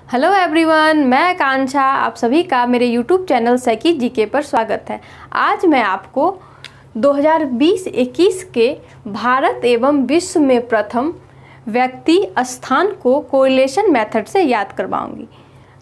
Hello everyone, मैं आकांक्षा। आप सभी का मेरे यूट्यूब चैनल सैकी जीके पर स्वागत है। आज मैं आपको 2020-21 के भारत एवं विश्व में प्रथम व्यक्ति स्थान को कोरिलेशन मेथड से याद करवाऊंगी।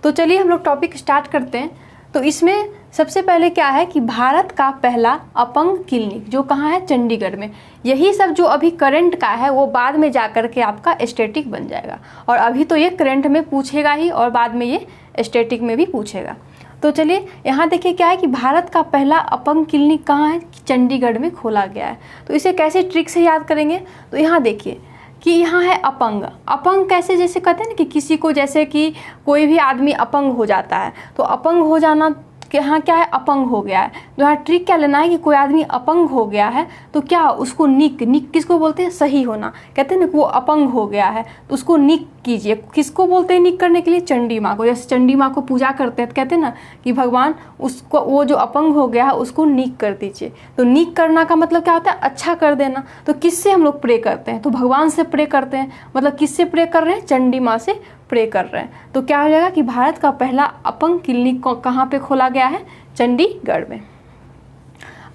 तो चलिए हम लोग टॉपिक स्टार्ट करते हैं। तो इसमें सबसे पहले क्या है कि भारत का पहला अपंग क्लिनिक जो कहाँ है, चंडीगढ़ में। यही सब जो अभी करंट का है वो बाद में जा कर के आपका स्टैटिक बन जाएगा, और अभी तो ये करंट में पूछेगा ही और बाद में ये स्टैटिक में भी पूछेगा। तो चलिए यहाँ देखिए क्या है कि भारत का पहला अपंग क्लिनिक कहाँ है, चंडीगढ़ में खोला गया है। तो इसे कैसे ट्रिक से याद करेंगे, तो यहाँ देखिए कि यहाँ है अपंग। अपंग कैसे, जैसे कहते हैं ना कि किसी को, जैसे कि कोई भी आदमी अपंग हो जाता है, तो अपंग हो जाना कि यहाँ क्या है, अपंग हो गया है। तो यहाँ ट्रिक क्या लेना है कि कोई आदमी अपंग हो गया है तो क्या उसको निक किसको बोलते हैं, सही होना। कहते हैं ना कि वो अपंग हो गया है तो उसको निक कीजिए। किसको बोलते हैं निक करने के लिए, चंडी माँ को। जैसे चंडी माँ को पूजा करते हैं तो कहते हैं ना कि भगवान उसको, वो जो अपंग हो गया है उसको निक कर दीजिए। तो निक करना का मतलब क्या होता है, अच्छा कर देना। तो किससे हम लोग प्रे करते हैं, तो भगवान से प्रे करते हैं। मतलब किससे प्रे कर रहे हैं, चंडी माँ से प्रे कर रहे हैं। तो क्या हो जाएगा कि भारत का पहला अपंग क्लिनिक कहाँ पे खोला गया है, चंडीगढ़ में।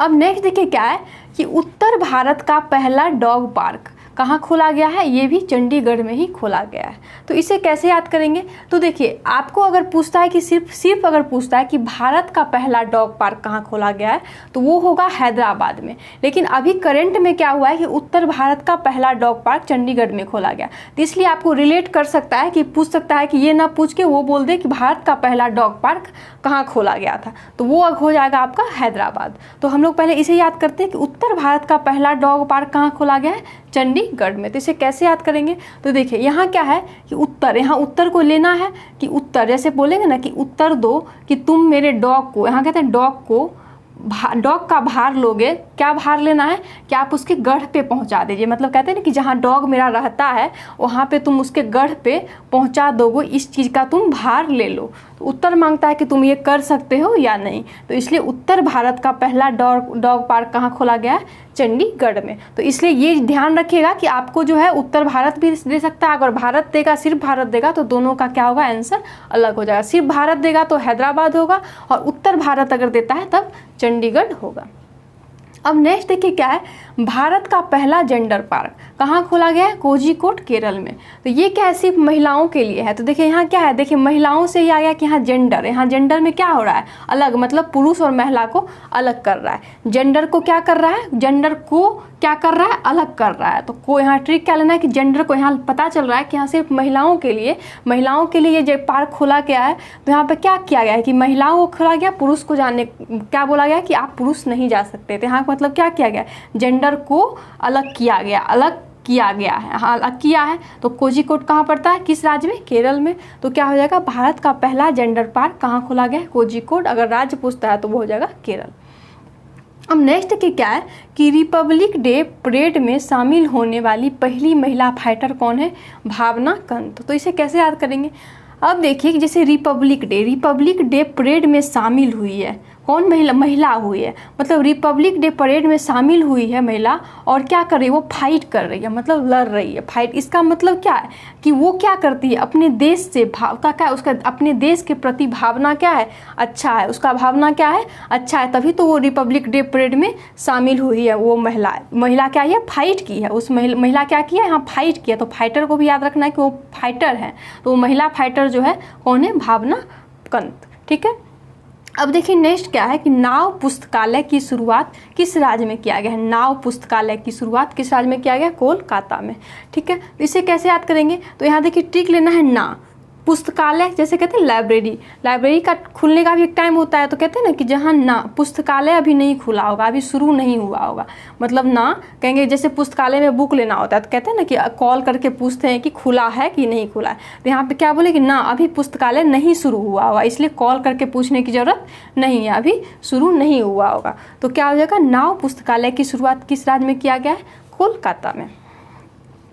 अब नेक्स्ट देखिए क्या है कि उत्तर भारत का पहला डॉग पार्क कहाँ खोला गया है, ये भी चंडीगढ़ में ही खोला गया है। तो इसे कैसे याद करेंगे, तो देखिए आपको अगर पूछता है कि सिर्फ अगर पूछता है कि भारत का पहला डॉग पार्क कहाँ खोला गया है तो वो होगा हैदराबाद में। लेकिन अभी करंट में क्या हुआ है कि उत्तर भारत का पहला डॉग पार्क चंडीगढ़ में खोला गया। तो इसलिए आपको रिलेट कर सकता है कि पूछ सकता है कि ये ना पूछ के वो बोल दे कि भारत का पहला डॉग पार्क कहाँ खोला गया था, तो वो हो जाएगा आपका हैदराबाद। तो हम लोग पहले इसे याद करते हैं कि उत्तर भारत का पहला डॉग पार्क कहाँ खोला गया है, चंडीगढ़ में। तो इसे कैसे याद करेंगे, तो देखिए यहाँ क्या है कि उत्तर, यहाँ उत्तर को लेना है कि उत्तर, जैसे बोलेंगे ना कि उत्तर दो कि तुम मेरे डॉग को, यहाँ कहते हैं डॉग को, डॉग का भार लोगे। क्या भार लेना है कि आप उसके गढ़ पे पहुंचा दीजिए। मतलब कहते हैं ना कि जहाँ डॉग मेरा रहता है वहाँ पे तुम उसके गढ़ पे पहुंचा दोगे, इस चीज़ का तुम भार ले लो। तो उत्तर मांगता है कि तुम ये कर सकते हो या नहीं। तो इसलिए उत्तर भारत का पहला डॉग पार्क कहाँ खोला गया है, चंडीगढ़ में। तो इसलिए ये ध्यान रखिएगा कि आपको जो है उत्तर भारत भी दे सकता है। अगर भारत देगा, सिर्फ भारत देगा तो दोनों का क्या होगा, आंसर अलग हो जाएगा। सिर्फ भारत देगा तो हैदराबाद होगा, और उत्तर भारत अगर देता है तब चंडीगढ़ होगा। अब नेक्स्ट देखिए क्या है, भारत का पहला जेंडर पार्क कहाँ खोला गया है, कोझिकोड केरल में। तो ये क्या है, सिर्फ महिलाओं के लिए है। तो देखिए यहाँ क्या है, देखिए महिलाओं से ही आ गया कि यहाँ जेंडर, यहाँ जेंडर में क्या हो रहा है, अलग, मतलब पुरुष और महिला को अलग कर रहा है। जेंडर को क्या कर रहा है, जेंडर को क्या कर रहा है, अलग कर रहा है। तो को यहाँ ट्रिक क्या लेना है कि जेंडर को, यहाँ पता चल रहा है कि यहाँ सिर्फ महिलाओं के लिए ये जो पार्क खोला गया है। तो यहाँ पे क्या किया गया है कि महिलाओं को खोला गया, पुरुष को जाने क्या बोला गया कि आप पुरुष नहीं जा सकते थे। यहाँ मतलब क्या किया गया, जेंडर को अलग किया गया, अलग किया है। तो कोझिकोड कहाँ पड़ता है, किस राज्य में, केरल में। तो क्या हो जाएगा, भारत का पहला जेंडर पार्क कहाँ खोला गया है, कोझिकोड। अगर राज्य पूछता है तो वो हो जाएगा केरल। अब नेक्स्ट की क्या है कि रिपब्लिक डे परेड में शामिल होने वाली पहली महिला फाइटर कौन है, भावना कंत। तो इसे कैसे याद करेंगे, अब देखिए कि जैसे रिपब्लिक डे परेड में शामिल हुई है, कौन, महिला हुई है। मतलब रिपब्लिक डे परेड में शामिल हुई है महिला, और क्या कर रही है, वो फाइट कर रही है, मतलब लड़ रही है, फाइट। इसका मतलब क्या है कि वो क्या करती है, अपने देश से भावना क्या है, उसका अपने देश के प्रति भावना क्या है, अच्छा है, उसका भावना क्या है, अच्छा है। तभी तो वो रिपब्लिक डे परेड में शामिल हुई है। वो महिला क्या है, फाइट की है। उस महिला क्या किया, यहाँ फाइट किया। तो फाइटर को भी याद रखना है कि वो फाइटर है। तो वो महिला फाइटर जो है कौन है, भावना कंत। ठीक है। अब देखिए नेक्स्ट क्या है कि नाव पुस्तकालय की शुरुआत किस राज्य में किया गया है, नाव पुस्तकालय की शुरुआत किस राज्य में किया गया, कोलकाता में। ठीक है। तो इसे कैसे याद करेंगे, तो यहाँ देखिए ट्रिक लेना है, ना पुस्तकालय, जैसे कहते हैं लाइब्रेरी का खुलने का भी एक टाइम होता है। तो कहते हैं ना कि जहाँ ना पुस्तकालय अभी नहीं खुला होगा, अभी शुरू नहीं हुआ होगा, मतलब ना कहेंगे, जैसे पुस्तकालय में बुक लेना होता है तो कहते हैं ना कि कॉल करके पूछते हैं कि खुला है कि नहीं खुला है। तो यहाँ पे क्या बोले कि ना अभी पुस्तकालय नहीं शुरू हुआ होगा, इसलिए कॉल करके पूछने की जरूरत नहीं है, अभी शुरू नहीं हुआ होगा। तो क्या हो जाएगा, नाव पुस्तकालय की शुरुआत किस राज्य में किया गया है, कोलकाता में।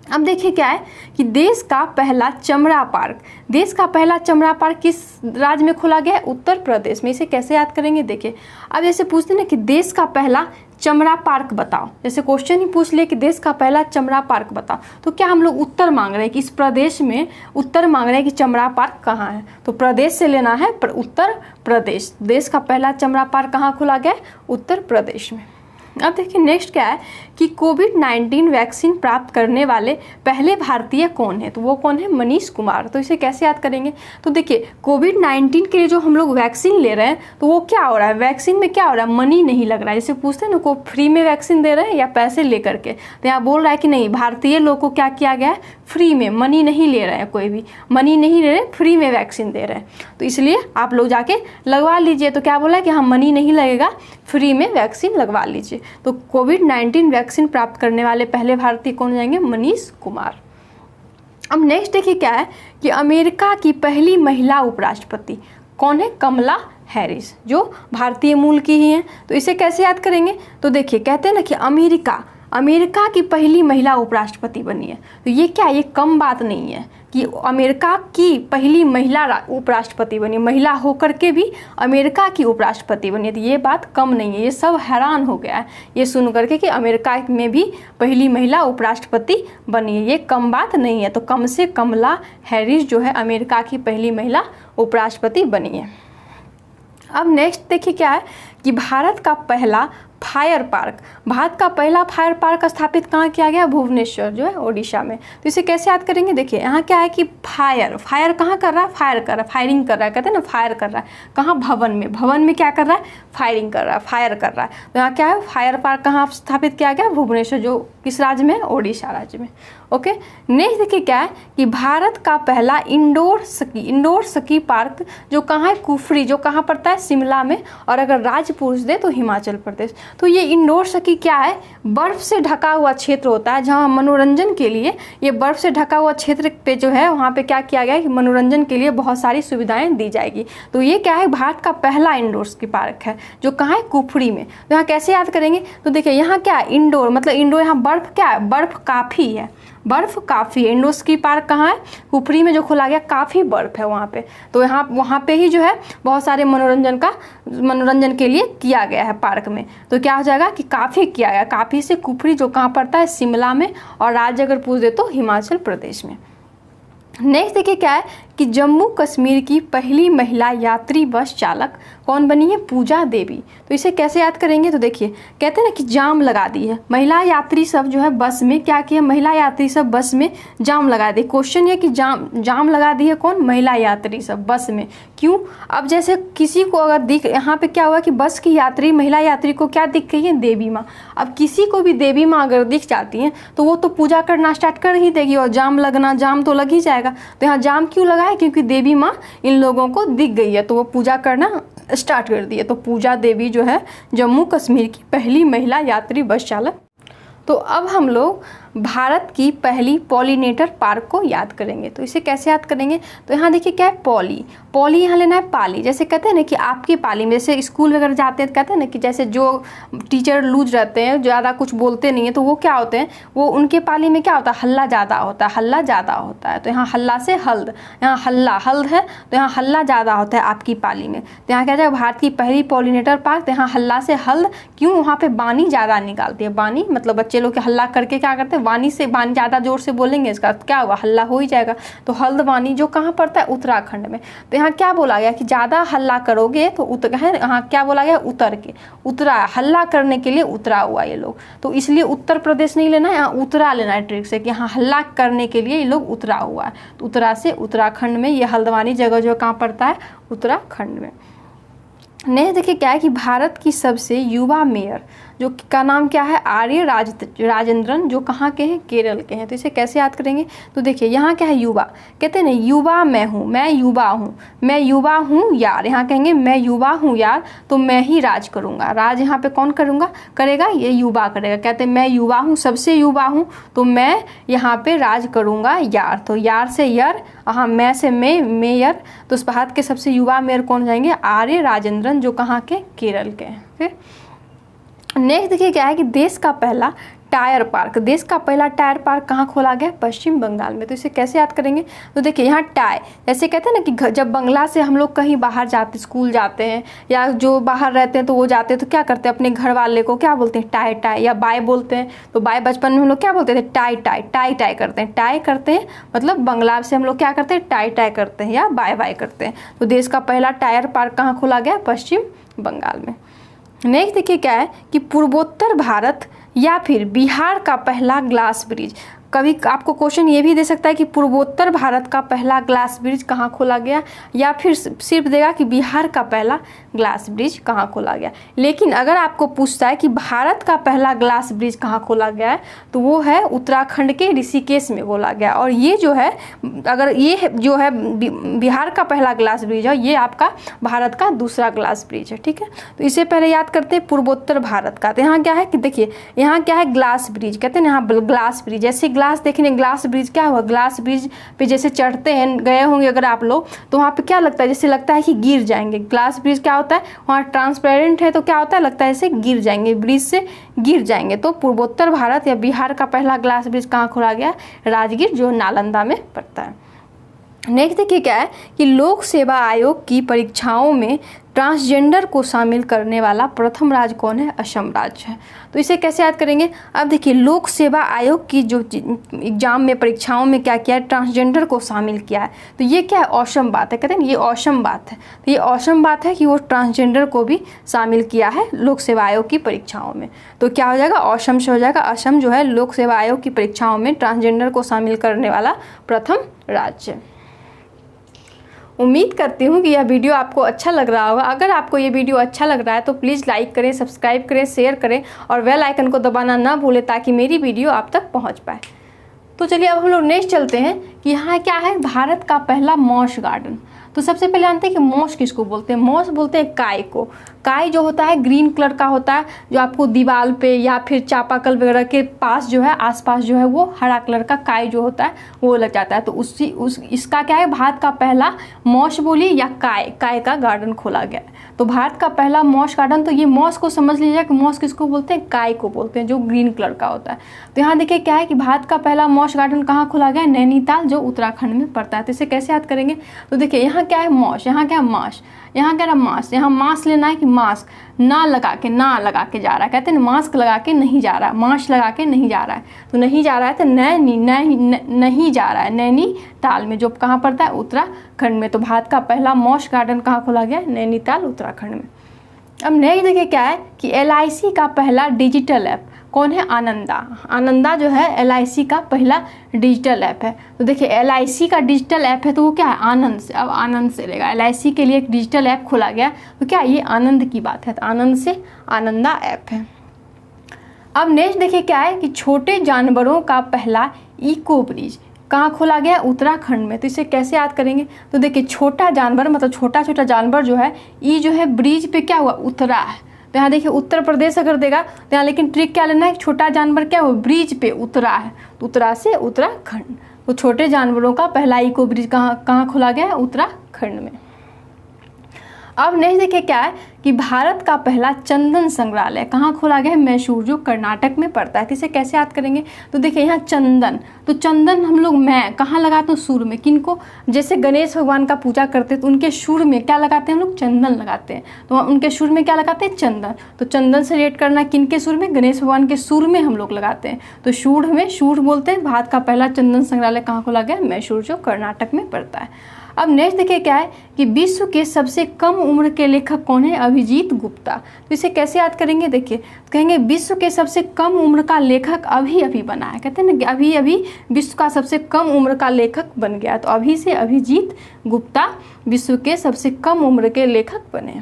अब देखिए क्या है कि देश का पहला चमड़ा पार्क किस राज्य में खोला गया है, उत्तर प्रदेश में। इसे कैसे याद करेंगे, देखिए अब जैसे पूछते हैं ना कि देश का पहला चमड़ा पार्क बताओ। जैसे क्वेश्चन ही पूछ ले कि देश का पहला चमड़ा पार्क बताओ, तो क्या हम लोग उत्तर मांग रहे हैं कि इस प्रदेश में उत्तर मांग रहे हैं कि चमड़ा पार्क कहाँ है, तो प्रदेश से लेना है उत्तर प्रदेश। देश का पहला चमड़ा पार्क कहाँ खोला गया है? उत्तर प्रदेश में। अब देखिए नेक्स्ट क्या है कि कोविड-19 वैक्सीन प्राप्त करने वाले पहले भारतीय कौन है, तो वो कौन है? मनीष कुमार। तो इसे कैसे याद करेंगे? तो देखिए कोविड-19 के लिए जो हम लोग वैक्सीन ले रहे हैं तो वो क्या हो रहा है, वैक्सीन में क्या हो रहा है, मनी नहीं लग रहा है। जैसे पूछते हैं ना को फ्री में वैक्सीन दे रहे हैं या पैसे ले करके, तो यहाँ बोल रहा है कि नहीं, भारतीय लोग को क्या किया गया है, फ्री में, मनी नहीं ले रहे हैं, कोई भी मनी नहीं ले रहे, फ्री में वैक्सीन दे रहे हैं। तो इसलिए आप लोग जाके लगवा लीजिए। तो क्या बोला है कि हाँ मनी नहीं लगेगा, फ्री में वैक्सीन लगवा लीजिए। तो कोविड-19 वैक्सीन प्राप्त करने वाले पहले भारतीय कौन जाएंगे? मनीष कुमार। अब नेक्स्ट देखिए क्या है कि अमेरिका की पहली महिला उपराष्ट्रपति कौन है? कमला हैरिस, जो भारतीय मूल की ही हैं। तो इसे कैसे याद करेंगे? तो देखिए कहते हैं ना कि अमेरिका की पहली महिला उपराष्ट्रपति बनी है। तो ये क्या, ये कम बात नहीं है कि अमेरिका की पहली महिला उपराष्ट्रपति बनी, महिला होकर के भी अमेरिका की उपराष्ट्रपति बनी है। तो ये बात कम नहीं है, ये सब हैरान हो गया है ये सुन करके कि अमेरिका में भी पहली महिला उपराष्ट्रपति बनी है, ये कम बात नहीं है। तो कम से कमला हैरिस जो है अमेरिका की पहली महिला उपराष्ट्रपति बनी है। अब नेक्स्ट देखिए क्या है कि भारत का पहला फायर पार्क स्थापित कहाँ किया गया? भुवनेश्वर जो है ओडिशा में। तो इसे कैसे याद करेंगे? देखिए यहाँ क्या है कि फायर कहाँ कर रहा है? फायरिंग कर रहा है, कहते हैं ना फायर कर रहा है। कहाँ? भवन में क्या कर रहा है? फायरिंग कर रहा है, फायर कर रहा है। तो यहाँ क्या है, फायर पार्क कहाँ स्थापित किया गया? भुवनेश्वर, जो किस राज्य में है? ओडिशा राज्य में। ओके, नेक्स्ट देखिए क्या है कि भारत का पहला इंडोर स्की पार्क जो कहाँ है? कुफरी, जो कहाँ पड़ता है? शिमला में। और अगर राज्य पूछ दे तो हिमाचल प्रदेश। तो ये इंडोर स्की क्या है? बर्फ से ढका हुआ क्षेत्र होता है, जहाँ मनोरंजन के लिए ये बर्फ से ढका हुआ क्षेत्र पे जो है वहाँ पे क्या किया गया है कि मनोरंजन के लिए बहुत सारी सुविधाएं दी जाएगी। तो ये क्या है? भारत का पहला इंडोर स्की पार्क है, जो कहाँ है? कुफरी में। तो यहाँ कैसे याद करेंगे? तो देखिए यहाँ क्या है? इंडोर मतलब इंडोर, यहाँ बर्फ क्या है? बर्फ काफ़ी है, बर्फ काफ़ी है। इंडोर स्की पार्क कहाँ है? कुफरी में जो खोला गया, काफ़ी बर्फ है वहाँ पे। तो वहाँ पे ही जो है बहुत सारे मनोरंजन के लिए किया गया है पार्क में। तो क्या हो जाएगा कि काफ़ी किया गया, काफ़ी से कुफरी जो कहाँ पड़ता है? शिमला में। और राज्य अगर पूछ दे तो हिमाचल प्रदेश में। नेक्स्ट देखिए क्या है कि जम्मू कश्मीर की पहली महिला यात्री बस चालक कौन बनी है? पूजा देवी। तो इसे कैसे याद करेंगे? तो देखिए कहते हैं ना कि जाम लगा दी है महिला यात्री सब जो है बस में, क्या किया? महिला यात्री सब बस में जाम लगा दी। क्वेश्चन ये कि जाम लगा दी है कौन? महिला यात्री सब बस में। क्यों? अब जैसे किसी को अगर दिख, यहाँ पे क्या हुआ कि बस की यात्री, महिला यात्री को क्या दिख गई है? देवी माँ। अब किसी को भी देवी माँ अगर दिख जाती हैं तो वो तो पूजा करना स्टार्ट कर ही देगी, और जाम तो लग ही जाएगा। तो यहाँ जाम क्यों लगा है? क्योंकि देवी माँ इन लोगों को दिख गई है, तो वो पूजा करना स्टार्ट कर दिए। तो पूजा देवी जो है जम्मू कश्मीर की पहली महिला यात्री बस चालक। तो अब हम लोग भारत की पहली पॉलिनेटर पार्क को याद करेंगे। तो इसे कैसे याद करेंगे? तो यहाँ देखिए क्या है? पॉली यहाँ लेना है पाली। जैसे कहते हैं ना कि आपकी पाली में, जैसे स्कूल वगैरह जाते हैं तो कहते हैं ना कि जैसे जो टीचर लूज रहते हैं, ज़्यादा कुछ बोलते नहीं है, तो वो क्या होते हैं, वो उनके पाली में क्या होता है? हल्ला ज़्यादा होता है। तो यहाँ हल्ला से हल्द, यहाँ हल्द है तो यहाँ हल्ला ज़्यादा होता है आपकी पाली में। तो यहाँ क्या जाएगा? भारत की पहली पॉलिनेटर पार्क। तो यहाँ हल्ला से हल्द, क्यों? वहाँ पे बानी ज़्यादा निकालती है। बानी मतलब बच्चे लोग के हल्ला करके क्या करते हैं? वाणी ज़्यादा जोर से बोलेंगे, इसका क्या होगा? हल्ला हो ही जाएगा। तो हल्द्वानी जो कहाँ पड़ता है? उत्तराखंड में। तो यहाँ क्या बोला गया कि ज़्यादा हल्ला करोगे तो यहाँ क्या बोला गया? उतरा, हल्ला करने के लिए उतरा हुआ ये लोग। तो इसलिए उत्तर प्रदेश नहीं लेना है, यहाँ उतरा लेना है ट्रिक से, कि यहाँ हल्ला करने के लिए ये लोग उतरा हुआ है। तो उत्तरा से उत्तराखंड में ये हल्द्वानी जगह जो कहाँ पड़ता है? उत्तराखंड में। नेक्स्ट देखिए क्या है कि भारत की सबसे युवा मेयर जो का नाम क्या है? आर्य राजेंद्रन, जो कहाँ के हैं? केरल के हैं। तो इसे कैसे याद करेंगे? तो देखिए यहाँ क्या है? युवा, कहते हैं ना युवा मैं हूँ, मैं युवा हूँ यार। यहाँ कहेंगे मैं युवा हूँ यार, तो मैं ही राज करूँगा। राज यहाँ पे कौन करेगा? ये युवा करेगा। कहते हैं मैं युवा हूँ, सबसे युवा हूँ, तो मैं यहाँ पे राज करूँगा यार। तो यार से यर, हाँ मैं से मेयर। तो उस भारत के सबसे युवा मेयर कौन जाएंगे? आर्य राजेंद्रन, जो कहाँ के? केरल के हैं। नेक्स्ट देखिए क्या है कि देश का पहला टायर पार्क, देश का पहला टायर पार्क कहाँ खोला गया? पश्चिम बंगाल में। तो इसे कैसे याद करेंगे? तो देखिए यहाँ टाई, जैसे कहते हैं ना कि जब बंगला से हम लोग कहीं बाहर जाते, स्कूल जाते हैं या जो बाहर रहते हैं तो वो जाते हैं तो क्या करते हैं, अपने घर वाले को क्या बोलते हैं? टाई टाई, या बाय बोलते हैं। तो बाय बचपन में हम लोग क्या बोलते थे? टाई टाई, टाई टाई करते हैं। टाई करते हैं मतलब बंगला से हम लोग क्या करते हैं? टाई टाई करते हैं या बाय बाय करते हैं। तो देश का पहला टायर पार्क कहाँ खोला गया? पश्चिम बंगाल में। नेक्स्ट देखिए क्या है कि पूर्वोत्तर भारत या फिर बिहार का पहला ग्लास ब्रिज। कभी आपको क्वेश्चन ये भी दे सकता है कि पूर्वोत्तर भारत का पहला ग्लास ब्रिज कहाँ खोला गया, या फिर सिर्फ देगा कि बिहार का पहला ग्लास ब्रिज कहाँ खोला गया। लेकिन अगर आपको पूछता है कि भारत का पहला ग्लास ब्रिज कहाँ खोला गया है, तो वो है उत्तराखंड के ऋषिकेश में खोला गया। और ये जो है, अगर ये जो है बिहार का पहला ग्लास ब्रिज है, ये आपका भारत का दूसरा ग्लास ब्रिज है। ठीक है, तो इसे पहले याद करते हैं पूर्वोत्तर भारत का। तो यहाँ क्या है कि देखिए यहाँ क्या है? ग्लास ब्रिज कहते हैं ना, यहाँ ग्लास ब्रिज। जैसे ग्लास देखने, ग्लास ब्रिज क्या हुआ? ग्लास ब्रिज पे जैसे चढ़ते हैं, गए होंगे अगर आप लोग, तो वहाँ पे क्या लगता है? जैसे लगता है कि गिर जाएंगे। ग्लास ब्रिज क्या होता है? वहाँ ट्रांसपेरेंट है तो क्या होता है? लगता है ऐसे गिर जाएंगे, ब्रिज से गिर जाएंगे। तो पूर्वोत्तर भारत या बिहार का पहला ग्लास ब्रिज कहाँ खोला गया? राजगीर, जो नालंदा में पड़ता है। नेक्स्ट देखिए क्या है कि लोक सेवा आयोग की परीक्षाओं में ट्रांसजेंडर को शामिल करने वाला प्रथम राज्य कौन है? असम राज्य है। तो इसे कैसे याद करेंगे? अब देखिए लोक सेवा आयोग की जो एग्जाम में, परीक्षाओं में क्या किया है? ट्रांसजेंडर को शामिल किया है। तो ये क्या है? औसम बात है, कहते हैं ये औसम बात है। तो ये औसम बात है कि वो ट्रांसजेंडर को भी शामिल किया है लोक सेवा आयोग की परीक्षाओं में। तो क्या हो जाएगा? औसम से हो जाएगा। असम जो है लोक सेवा आयोग की परीक्षाओं में ट्रांसजेंडर को शामिल करने वाला प्रथम राज्य। उम्मीद करती हूँ कि यह वीडियो आपको अच्छा लग रहा होगा। अगर आपको ये वीडियो अच्छा लग रहा है तो प्लीज़ लाइक करें, सब्सक्राइब करें, शेयर करें और बेल आइकन को दबाना ना भूलें ताकि मेरी वीडियो आप तक पहुँच पाए। तो चलिए अब हम लोग नेक्स्ट चलते हैं कि यहाँ क्या है? भारत का पहला मॉस गार्डन। तो सबसे पहले जानते हैं कि मॉस किसको बोलते हैं? मॉस बोलते हैं काय को। काय जो होता है ग्रीन कलर का होता है, जो आपको दीवार पे या फिर चापाकल वगैरह के पास जो है, आसपास जो है वो हरा कलर का काय जो होता है वो लग जाता है। तो इसका क्या है? भारत का पहला मॉस बोलिए या काय का गार्डन खोला गया है। तो भारत का पहला मॉस गार्डन, तो ये मॉस को समझ लीजिए कि मॉस किसको बोलते हैं? काय को बोलते हैं, जो ग्रीन कलर का होता है। तो यहाँ देखिए क्या है कि भारत का पहला मॉस गार्डन कहाँ खोला गया? नैनीताल, जो उत्तराखंड में पड़ता है। तो इसे कैसे याद करेंगे? तो देखिए यहाँ क्या है? मॉस, यहाँ क्या है? मास, यहाँ क्या है? मास्क। यहाँ मास्क लेना है कि मास्क ना लगा के जा रहा है, कहते हैं मास्क लगा के नहीं जा रहा है, मास्क लगा के नहीं जा रहा है। तो नहीं जा रहा है तो नहीं जा रहा है नैनीताल में, जो कहाँ पड़ता है? उत्तराखंड में। तो भारत का पहला मॉस गार्डन कहाँ खोला गया? नैनीताल, उत्तराखंड में। अब नेक्स्ट देखिए क्या है कि LIC का पहला डिजिटल ऐप कौन है? आनंदा। आनंदा जो है LIC का पहला डिजिटल ऐप है। तो देखिए LIC का डिजिटल ऐप है तो वो क्या है? आनंद से। अब आनंद से लेगा, LIC के लिए एक डिजिटल ऐप खोला गया, तो क्या ये आनंद की बात है? तो आनंद से आनंदा ऐप है। अब नेक्स्ट देखिए क्या है कि छोटे जानवरों का पहला इको ब्रिज कहाँ खोला गया? उत्तराखंड में। तो इसे कैसे याद करेंगे? तो देखिए छोटा जानवर मतलब छोटा छोटा जानवर जो है, ये जो है ब्रिज पे क्या हुआ? उतरा है। तो यहाँ देखिए उत्तर प्रदेश अगर देगा तो यहाँ लेकिन ट्रिक क्या लेना है? छोटा जानवर क्या हुआ? ब्रिज पे उतरा है, तो उतरा से उत्तराखंड। तो छोटे जानवरों का पहला इको ब्रिज कहाँ खोला गया है? उत्तराखंड में। अब नेक्स्ट देखिए क्या है कि भारत का पहला चंदन संग्रहालय कहाँ खोला गया है? मैसूर, जो कर्नाटक में पड़ता है। तो इसे कैसे याद करेंगे? तो देखिए यहाँ चंदन, तो चंदन हम लोग मैं कहाँ लगाते हैं? सूर में। किनको? जैसे गणेश भगवान का पूजा करते हैं तो उनके सूर में क्या लगाते हैं हम लोग? चंदन लगाते हैं। तो उनके सूर में क्या लगाते हैं? चंदन। तो चंदन से रिलेट करना किनके सूर में? गणेश भगवान के सूर में हम लोग लगाते हैं। तो सूर में सूर बोलते हैं। भारत का पहला चंदन संग्रहालय कहाँ खोला गया? मैसूर, जो कर्नाटक में पड़ता है। अब नेक्स्ट देखिए क्या है कि विश्व के सबसे कम उम्र के लेखक कौन है? अभिजीत गुप्ता। तो इसे कैसे याद करेंगे? देखिए कहेंगे विश्व के सबसे कम उम्र का लेखक अभी बना है, कहते हैं ना कि अभी विश्व का सबसे कम उम्र का लेखक बन गया। तो अभी से अभिजीत गुप्ता विश्व के सबसे कम उम्र के लेखक बने।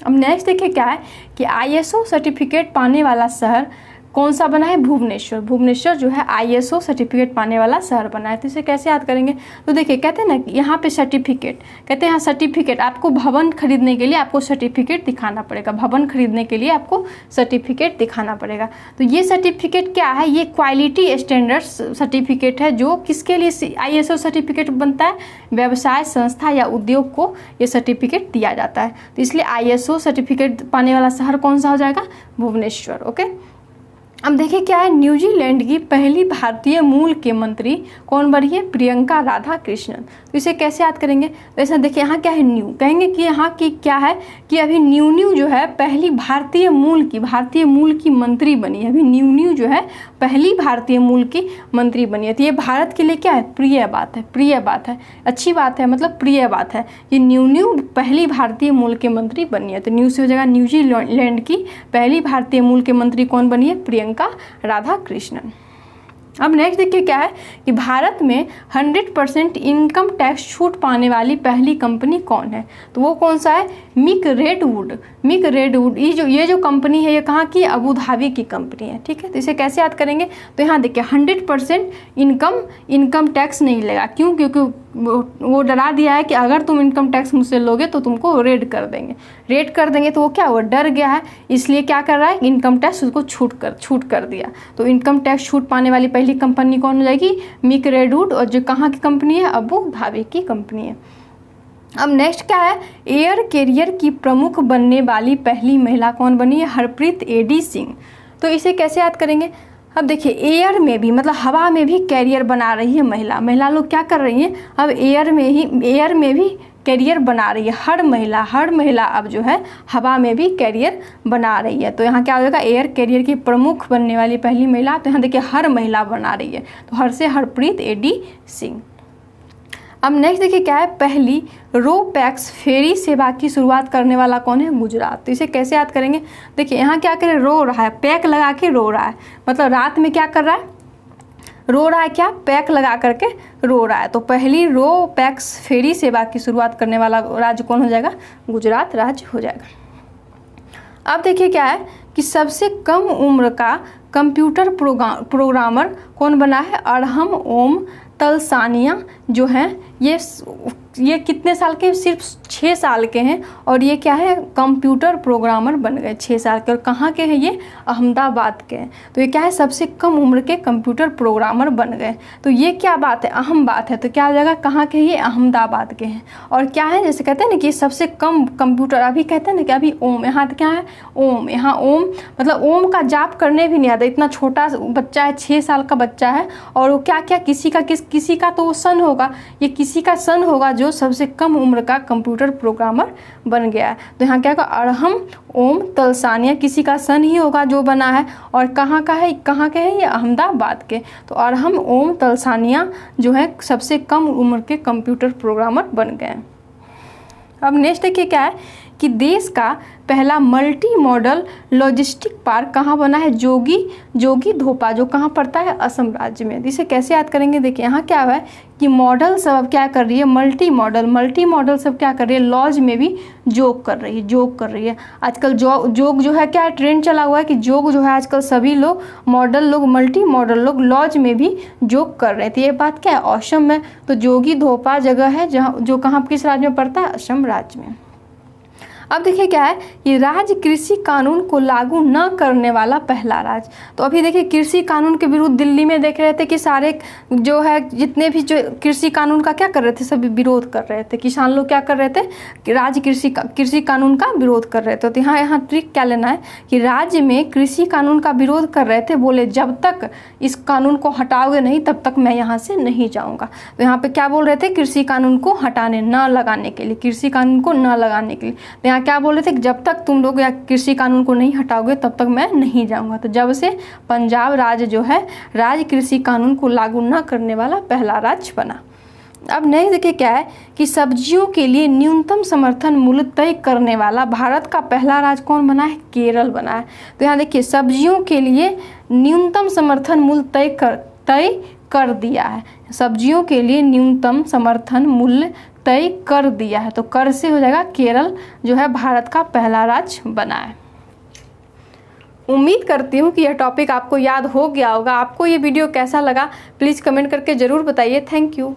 अब नेक्स्ट देखिए क्या है कि ISO सर्टिफिकेट पाने वाला शहर कौन सा बना है? भुवनेश्वर। भुवनेश्वर जो है ISO सर्टिफिकेट पाने वाला शहर बना है। तो इसे कैसे याद करेंगे? तो देखिए कहते हैं ना कि यहाँ पे सर्टिफिकेट, कहते हैं यहाँ सर्टिफिकेट, आपको भवन खरीदने के लिए आपको सर्टिफिकेट दिखाना पड़ेगा। भवन खरीदने के लिए आपको सर्टिफिकेट दिखाना पड़ेगा। तो ये सर्टिफिकेट क्या है? ये क्वालिटी स्टैंडर्ड्स सर्टिफिकेट है, जो किसके लिए ISO सर्टिफिकेट बनता है? व्यवसाय, संस्था या उद्योग को ये सर्टिफिकेट दिया जाता है। तो इसलिए ISO सर्टिफिकेट पाने वाला शहर कौन सा हो जाएगा? भुवनेश्वर। ओके। अब देखिए क्या है, न्यूजीलैंड की पहली भारतीय मूल के मंत्री कौन बनी है? प्रियंका राधा कृष्णन। तो इसे कैसे याद करेंगे? तो ऐसा देखिए यहाँ क्या है, न्यू कहेंगे कि यहाँ की क्या है कि अभी न्यू जो है पहली भारतीय मूल की मंत्री बनी है। अभी न्यू जो है पहली भारतीय मूल की मंत्री बनी है। तो ये भारत के लिए क्या है? प्रिय बात है, अच्छी बात है, मतलब प्रिय बात है। ये न्यू पहली भारतीय मूल के मंत्री बनी है। तो न्यू से हो जाएगा न्यूजीलैंड की पहली भारतीय मूल के मंत्री कौन बनी है? प्रियंका राधा कृष्णन। अब नेक्स्ट देखिए क्या है कि भारत में 100% इनकम टैक्स छूट पाने वाली पहली कंपनी कौन है? तो वो कौन सा है? Mick Redwood. ये जो कंपनी है ये कहाँ की? अबू धाबी की कंपनी है। ठीक है, तो इसे कैसे याद करेंगे? तो यहाँ देखिए 100% इनकम टैक्स नहीं लेगा। क्यों? क्योंकि वो डरा दिया है कि अगर तुम इनकम टैक्स मुझसे लोगे तो तुमको रेड कर देंगे। तो वो क्या, वो डर गया है, इसलिए क्या कर रहा है? इनकम टैक्स उसको छूट कर दिया। तो इनकम टैक्स छूट पाने वाली पहली कंपनी कौन हो जाएगी? Mick Redwood. और जो कहाँ की कंपनी है? अबू धाबी की कंपनी है। अब नेक्स्ट क्या है? एयर कैरियर की प्रमुख बनने वाली पहली महिला कौन बनी है? हरप्रीत एडी सिंह। तो इसे कैसे याद करेंगे? अब देखिए एयर में भी, मतलब हवा में भी कैरियर बना रही है महिला लोग क्या कर रही हैं? अब एयर में भी कैरियर बना रही है। हर महिला अब जो है हवा में भी कैरियर बना रही है। तो यहाँ क्या हो जाएगा? एयर कैरियर की प्रमुख बनने वाली पहली महिला। तो यहाँ देखिए हर महिला बना रही है, तो हर से हरप्रीत एडी सिंह। अब नेक्स्ट देखिए क्या है? पहली रो पैक्स फेरी सेवा की शुरुआत करने वाला कौन है? गुजरात। तो इसे कैसे याद करेंगे? देखिए यहाँ क्या करे? रो रहा है, पैक लगा के रो रहा है, मतलब रात में क्या कर रहा है? रो रहा है। क्या? पैक लगा करके रो रहा है। तो पहली रो पैक्स फेरी सेवा की शुरुआत करने वाला राज्य कौन हो जाएगा? गुजरात राज्य हो जाएगा। अब देखिए क्या है कि सबसे कम उम्र का कंप्यूटर प्रोग्रामर कौन बना है? अरहम ओम तलसानिया जो हैं ये कितने साल के? सिर्फ 6 साल के हैं। और ये क्या है? कंप्यूटर प्रोग्रामर बन गए 6 साल के। और कहाँ के हैं ये? अहमदाबाद के हैं। तो ये क्या है? सबसे कम उम्र के कंप्यूटर प्रोग्रामर बन गए। तो ये क्या बात है? अहम बात है। तो क्या हो जाएगा? कहाँ के? ये अहमदाबाद के हैं। और क्या है? जैसे कहते हैं ना कि सबसे कम कंप्यूटर, अभी कहते हैं ना कि अभी ओम, यहाँ क्या है? ओम, यहाँ ओम, मतलब ओम का जाप करने भी नहीं आता। इतना छोटा बच्चा है, 6 साल का बच्चा है, और वो क्या किसी का तो वो सन होगा, ये किसी का सन होगा जो सबसे कम उम्र का कंप्यूटर प्रोग्रामर बन गया है। तो यहाँ क्या होगा? अरहम ओम तलसानिया किसी का सन ही होगा जो बना है। और कहाँ का है? ये अहमदाबाद के। तो अरहम ओम तलसानिया जो है सबसे कम उम्र के कंप्यूटर प्रोग्रामर बन गए। अब नेक्स्ट देखिए क्या है कि देश का पहला मल्टी मॉडल लॉजिस्टिक पार्क कहाँ बना है? जोगी धोपा, जो कहाँ पड़ता है? असम राज्य में। इसे कैसे याद करेंगे? देखिए यहाँ क्या है कि मॉडल सब अब क्या कर रही है? मल्टी मॉडल सब क्या कर रही है? लॉज में भी जोग कर रही है। आजकल जोग जो है क्या है? ट्रेंड चला हुआ है कि जोग जो है आजकल सभी लोग मल्टी मॉडल लोग लॉज में भी जोग कर रहे थे। ये बात क्या है? असम में। तो जोगी धोपा जगह है जो कहाँ, किस राज्य में पड़ता है? असम राज्य में। अब देखिए क्या है, ये राज्य कृषि कानून को लागू न करने वाला पहला राज्य। तो अभी देखिए कृषि कानून के विरुद्ध दिल्ली में देख रहे थे कि सारे जो है जितने भी जो कृषि कानून का क्या कर रहे थे? सभी विरोध कर रहे थे। किसान लोग क्या कर रहे थे? कि राज्य कृषि कानून का विरोध कर रहे थे। तो यहाँ ट्रिक क्या लेना है कि राज्य में कृषि कानून का विरोध कर रहे थे, बोले जब तक इस कानून को हटाओगे नहीं तब तक मैं यहाँ से नहीं जाऊँगा। तो यहाँ पे क्या बोल रहे थे? कृषि कानून को हटाने न लगाने के लिए, कृषि कानून को न लगाने के लिए। क्या बोल रहे थे कि जब तक तुम लोग या कृषि कानून को नहीं हटाओगे तब तक मैं नहीं जाऊंगा। तो जब से पंजाब राज्य जो है राज्य कृषि कानून को लागू न करने वाला पहला राज्य बना। अब नेक्स्ट देखिए क्या है कि सब्जियों के लिए न्यूनतम समर्थन मूल्य तय करने वाला भारत का पहला राज्य कौन बना है? केरल बना है। तो यहाँ देखिए सब्जियों के लिए न्यूनतम समर्थन मूल्य तय कर दिया है। सब्जियों के लिए न्यूनतम समर्थन मूल्य तय कर दिया है। तो कर से हो जाएगा केरल जो है भारत का पहला राज्य बना है। उम्मीद करती हूँ कि यह टॉपिक आपको याद हो गया होगा। आपको ये वीडियो कैसा लगा प्लीज़ कमेंट करके ज़रूर बताइए। Thank you.